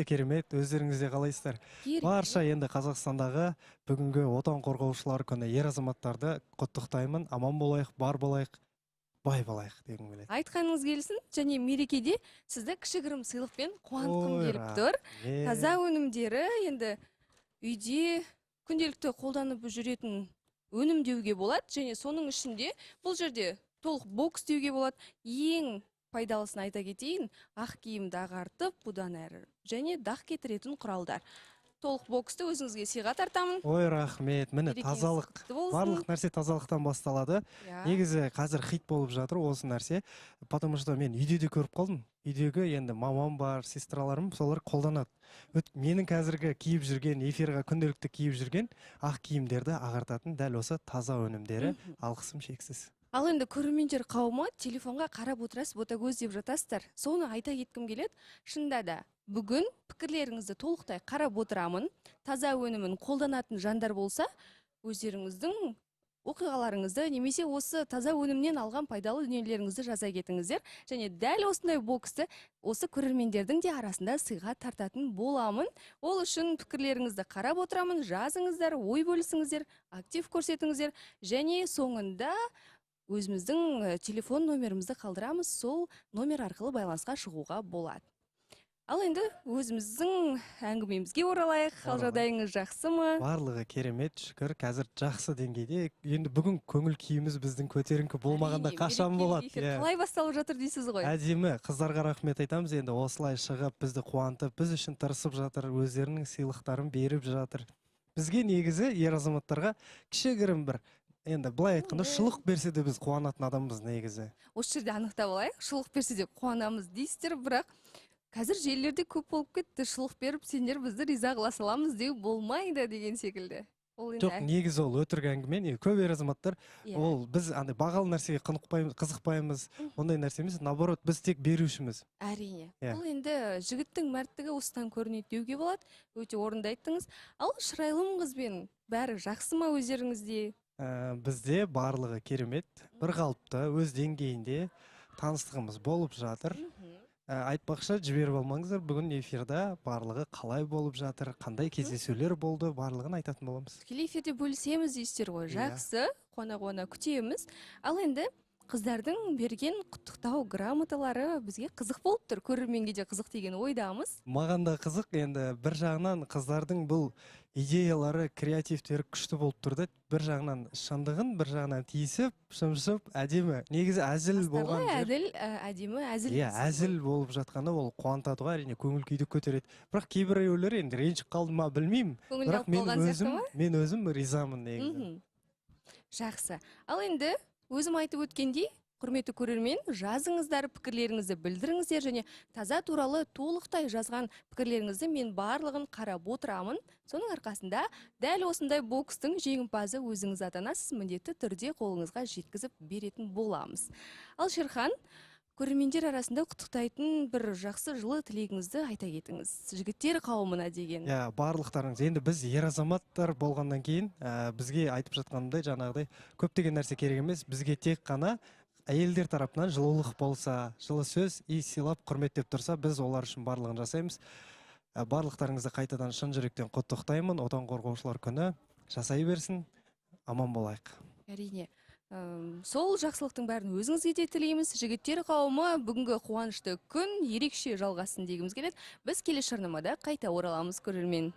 Керемет, өздеріңізде қалайсыздар? Барша енді Қазақстандағы бүгінгі отан қорғаушылар күні ер азаматтарды құттықтаймын. Аман болайық, бар болайық, бай болайық дегім келеді. Айтқаныңыз келсін, және мерекеде сізді кішігірім сыйлықпен қуантқым келіп тұр. Таза өнімдері енді үйде күнделікті қолданып жүретін өнім деуге болады, және соның ішінде бұл жерде толық бокс деуге болады. Ең пайдалысын айта кетейін, ақ киімді ағартып, бұдан әрі және дақ кетіретін құралдар. Толық боксты өзіңізге сыйға тартамын. Ой, рахмет. Міне тазалық, барлық нәрсе тазалықтан басталады. Негізі қазір хит болып жатыр осы нәрсе. Потому что мен үйде де көріп қалдым. Үйдегі енді мамам бар, сестраларым, солар қолданады. Менің қазіргі киіп жүрген, эфирға күнделікті киіп жүрген ақ киімдерді ағартатын дәл осы таза өнімдері. Алғысым шексіз. Ал енді көрермендер қауымы телефонға қарап отырасыз, ботагөз деп жатасыздар. Соны айта кеткім келеді. Шынында да бүгін пікірлеріңізді толықтай қарап отырамын. Таза өнімін қолданатын жандар болса, өздеріңіздің оқиғаларыңызды немесе осы таза өнімнен алған пайдалы дүниелеріңізді жаза кетіңіздер. Және дәл осындай боксты осы көрермендердің де арасында сыйға тартатын боламын. Ол үшін пікірлеріңізді қарап отырамын, жазыңыздар, ой бөлісіңіздер, актив көрсетіңіздер. Және соңында өзіміздің телефон номерімізді қалдырамыз, сол номер арқылы байланысқа шығуға болады. Ал енді өзіміздің әңгімемізге оралайық. Ал жағдайыңыз жақсы ма? Барлығы керемет, шүкір, қазір жақсы деңгейде. Енді бүгін көңіл күйіміз біздің көтеріңкі болмағанда қашан болады? Қалай басталып жатыр дейсіз ғой? Әдемі, қыздарға рахмет айтамыз. Енді осылай шығып, бізді қуантып, біз үшін тырысып жатыр, өздерінің сыйлықтарын беріп жатыр. Бізге негізі ер азаматтарға кішігірім бір, енді былай айтқанда шылық берсе де біз қуанатын адамбыз негізі. Осы жерде анықтап алайық, шылық берсе де қуанамыз дейсіздер, бірақ қазір желілерде көп болып кетті, шылық беріп, сендер бізді риза қыла саламыз деу болмайды деген секілді. Жоқ, негізі ол өтірік әңгіме. Көп ер азаматтар, ол біз бағалы нәрсеге қызықпаймыз, ондай нәрсе емес, наоборот, біз тек берушіміз. Әрине. Бұл енді жігіттің мәрттігі осыдан көрінеді деуге болады. Өте орынды айттыңыз. Ал шырайлым қызбен бәрі жақсы ма өздеріңізде? Бізде барлығы керемет, бір қалыпты, өз деңгейінде таныстығымыз болып жатыр. Айтпақшы, жіберіп алмаңыздар, бүгін эфирда барлығы қалай болып жатыр, қандай кездесулер болды, барлығын айтатын боламыз. Тікелей эфирде бөлісеміз дейсіздер ғой, жақсы, қуана-қуана күтеміз. Ал енді қыздардың берген құттықтау грамоталары бізге қызық болып тұр, көрерменге де қызық деген ойдамыз. Маған да қызық, енді бір жағынан қыздардың бұл идеялары, креативтері күшті болып тұрды. Бір жағынан шындығын, бір жағынан тиісіп, шымшып, әдемі. Негізі әзіл болған жер. Әдемі, әзіл. Әзіл болып жатқаны ол қуантатуға, әрине көңіл күйді көтереді. Бірақ кейбіреулер енді ренжіп қалды ма білмеймін. Бірақ мен өзім ризамын негізі. Жақсы. Ал енді өзім айтып өткендей, құрметті көрермен, жазыңыздар, пікірлеріңізді білдіріңіздер, және таза туралы толықтай жазған пікірлеріңізді мен барлығын қарап отырамын. Соның арқасында дәл осындай бокстың жеңімпазы өзіңіз атанасыз, міндетті түрде қолыңызға жеткізіп беретін боламыз. Ал Шерхан, көрермендер арасында құттықтайтын бір жақсы жылы тілегіңізді айта кетіңіз. Жігіттер қауымына деген. Барлықтарыңыз, енді біз ер азаматтар болғаннан кейін, бізге айтып жатқанымдай, жаңағыдай көптеген нәрсе керек емес, бізге тек қана әйелдер тарапынан жылылық болса, жылы сөз, сыйлап, құрметтеп тұрса, біз олар үшін барлығын жасаймыз. Барлықтарыңызды қайтадан шын жүректен құттықтаймын. Отан қорғаушылар күні жасай берсін, аман болайық. Әрине. Сол жақсылықтың бәрін өзіңізге де тілейміз. Жігіттер қауымы бүгінгі қуанышты күн ерекше жалғасын дегіміз келеді. Біз келесі жарнамада қайта ораламыз, көрермен.